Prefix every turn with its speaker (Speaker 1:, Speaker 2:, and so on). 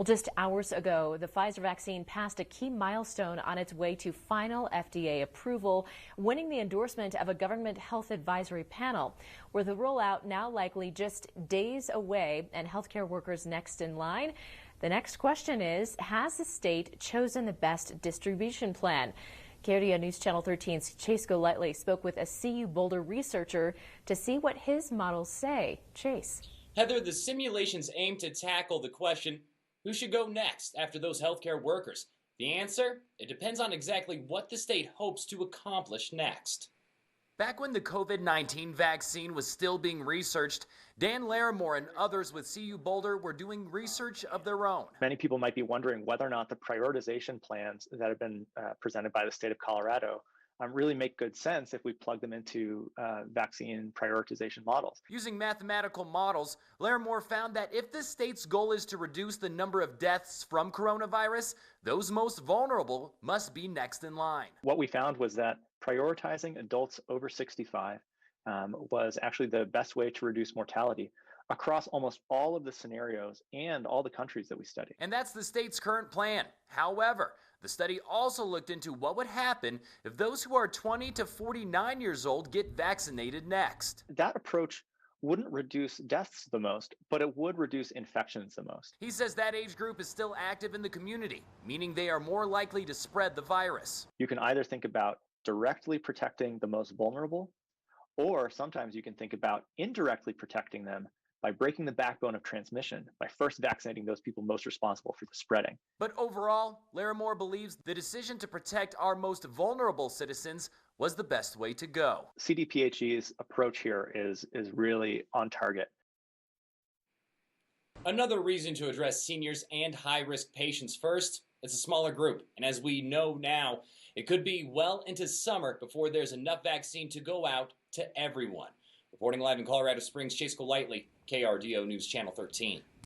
Speaker 1: Well, just hours ago, the Pfizer vaccine passed a key milestone on its way to final FDA approval, winning the endorsement of a government health advisory panel. With the rollout now likely just days away and healthcare workers next in line, the next question is, has the state chosen the best distribution plan? KRDO News Channel 13's Chase Golightly spoke with a CU Boulder researcher to see what his models say. Chase.
Speaker 2: Heather, the simulations aim to tackle the question, who should go next after those healthcare workers? The answer? It depends on exactly what the state hopes to accomplish next.
Speaker 3: Back when the COVID-19 vaccine was still being researched, Dan Larimore and others with CU Boulder were doing research of their own.
Speaker 4: Many people might be wondering whether or not the prioritization plans that have been presented by the state of Colorado really make good sense if we plug them into vaccine prioritization models.
Speaker 3: Using mathematical models, Larimore found that if the state's goal is to reduce the number of deaths from coronavirus, those most vulnerable must be next in line.
Speaker 4: What we found was that prioritizing adults over 65 was actually the best way to reduce mortality across almost all of the scenarios and all the countries that we studied.
Speaker 3: And that's the state's current plan. However, the study also looked into what would happen if those who are 20 to 49 years old get vaccinated next.
Speaker 4: That approach wouldn't reduce deaths the most, but it would reduce infections the most.
Speaker 3: He says that age group is still active in the community, meaning they are more likely to spread the virus.
Speaker 4: You can either think about directly protecting the most vulnerable, or sometimes you can think about indirectly protecting them by breaking the backbone of transmission by first vaccinating those people most responsible for the spreading.
Speaker 3: But overall, Larimore believes the decision to protect our most vulnerable citizens was the best way to go.
Speaker 4: CDPHE's approach here is really on target.
Speaker 2: Another reason to address seniors and high-risk patients first, it's a smaller group. And as we know now, it could be well into summer before there's enough vaccine to go out to everyone. Reporting live in Colorado Springs, Chase Golightly, KRDO News Channel 13.